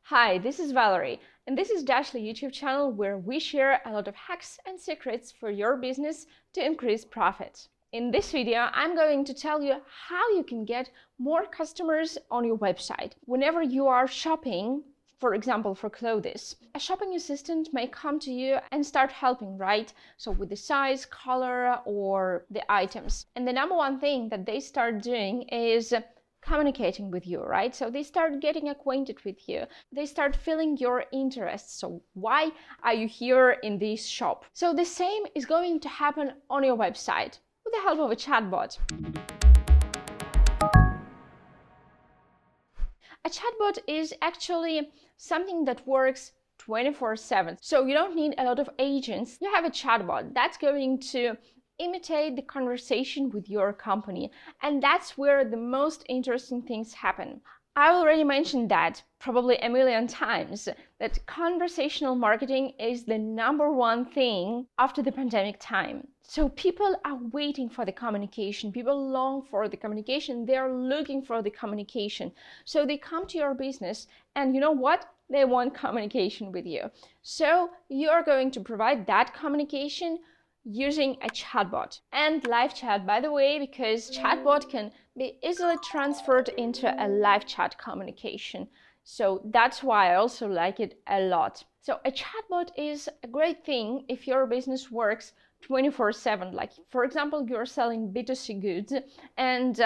Hi, this is Valerie, and this is Dashly YouTube channel where we share a lot of hacks and secrets for your business to increase profit. In this video, I'm going to tell you how you can get more customers on your website. Whenever you are shopping, for example, for clothes, a shopping assistant may come to you and start helping, right? So with the size, color, or the items. And the number one thing that they start doing is communicating with you, right? So they start getting acquainted with you. They start feeling your interests. So why are you here in this shop? So the same is going to happen on your website with the help of a chatbot. A chatbot is actually something that works 24/7. So you don't need a lot of agents. You have a chatbot that's going to imitate the conversation with your company. And that's where the most interesting things happen. I already mentioned that probably a million times, that conversational marketing is the number one thing after the pandemic time. So people are waiting for the communication. People long for the communication. They're looking for the communication. So they come to your business and you know what? They want communication with you. So you're going to provide that communication using a chatbot and live chat, by the way, because chatbot can be easily transferred into a live chat communication. So that's why I also like it a lot. So a chatbot is a great thing if your business works 24/7. Like, for example, you're selling B2C goods and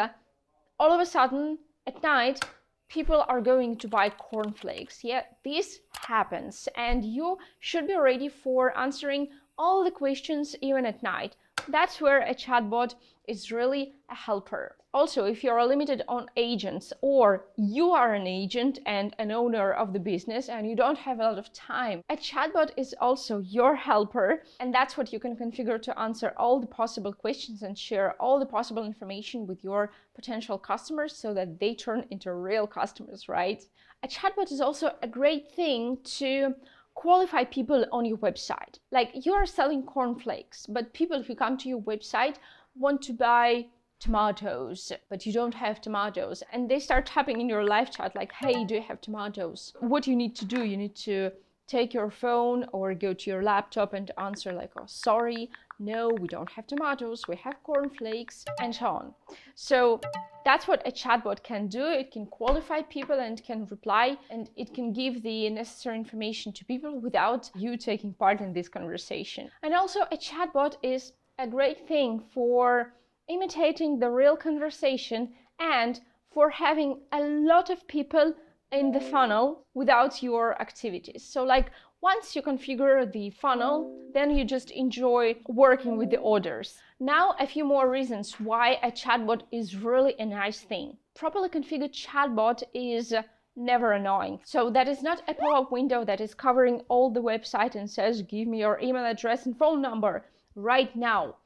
all of a sudden at night, people are going to buy cornflakes. Yeah, this happens and you should be ready for answering all the questions even at night. That's where a chatbot is really a helper. Also, if you're limited on agents or you are an agent and an owner of the business and you don't have a lot of time, a chatbot is also your helper, and that's what you can configure to answer all the possible questions and share all the possible information with your potential customers so that they turn into real customers, right? A chatbot is also a great thing to qualify people on your website. Like, you are selling cornflakes, but people who come to your website want to buy tomatoes, but you don't have tomatoes. And they start tapping in your live chat like, hey, do you have tomatoes? What you need to do, you need to take your phone or go to your laptop and answer like, oh, sorry, no, we don't have tomatoes, we have cornflakes, and so on. So that's what a chatbot can do. It can qualify people and can reply, and it can give the necessary information to people without you taking part in this conversation. And also a chatbot is a great thing for imitating the real conversation and for having a lot of people in the funnel without your activities. So like, once you configure the funnel, then you just enjoy working with the orders. Now, a few more reasons why a chatbot is really a nice thing. Properly configured chatbot is never annoying. So that is not a pop-up window that is covering all the website and says, give me your email address and phone number right now.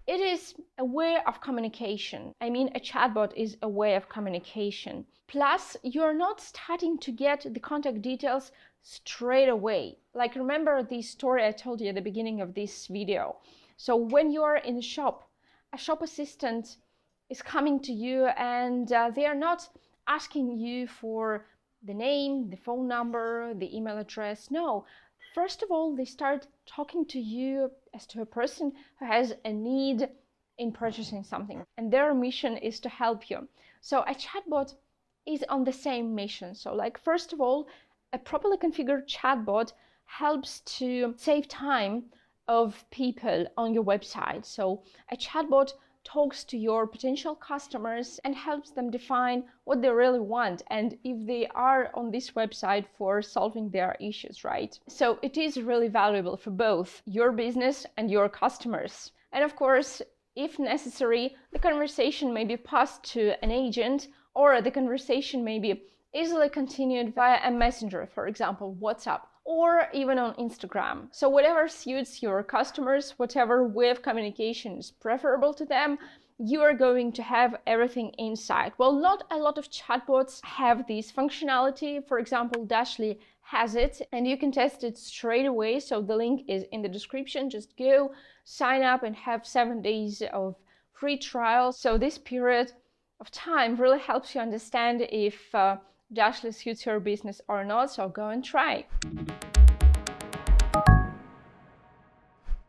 It is a way of communication. I mean, a chatbot is a way of communication. Plus, you're not starting to get the contact details straight away. Like, remember the story I told you at the beginning of this video. So when you are in a shop assistant is coming to you and they are not asking you for the name, the phone number, the email address. No. First of all, they start talking to you as to a person who has a need in purchasing something, and their mission is to help you. So a chatbot is on the same mission. So like, first of all, a properly configured chatbot helps to save time of people on your website. So a chatbot talks to your potential customers and helps them define what they really want and if they are on this website for solving their issues, right? So it is really valuable for both your business and your customers. And of course, if necessary, the conversation may be passed to an agent, or the conversation may be easily continued via a messenger, for example, WhatsApp, or even on Instagram. So whatever suits your customers, whatever way of communication is preferable to them, you are going to have everything inside. Well, not a lot of chatbots have this functionality. For example, Dashly has it, and you can test it straight away. So the link is in the description. Just go sign up and have 7 days of free trial. So this period of time really helps you understand if it actually suits your business or not, so go and try.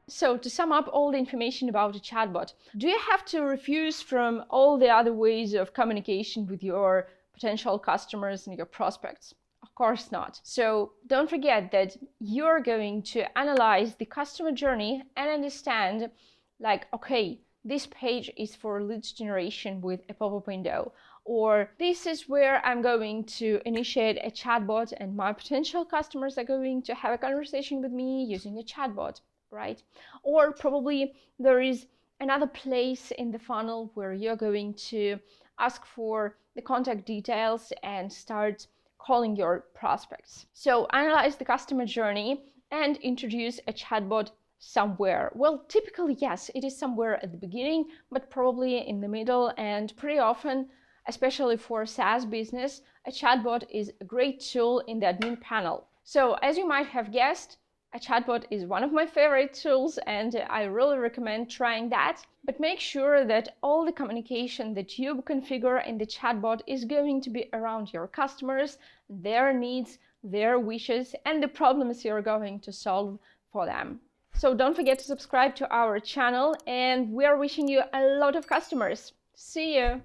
So to sum up all the information about a chatbot, do you have to refuse from all the other ways of communication with your potential customers and your prospects? Of course not. So don't forget that you're going to analyze the customer journey and understand, like, okay, this page is for lead generation with a pop-up window, or this is where I'm going to initiate a chatbot and my potential customers are going to have a conversation with me using a chatbot, right? Or probably there is another place in the funnel where you're going to ask for the contact details and start calling your prospects. So analyze the customer journey and introduce a chatbot somewhere. Well, typically, yes, it is somewhere at the beginning, but probably in the middle, and pretty often, especially for SaaS business, a chatbot is a great tool in the admin panel. So as you might have guessed, a chatbot is one of my favorite tools and I really recommend trying that. But make sure that all the communication that you configure in the chatbot is going to be around your customers, their needs, their wishes, and the problems you're going to solve for them. So don't forget to subscribe to our channel, and we are wishing you a lot of customers. See you!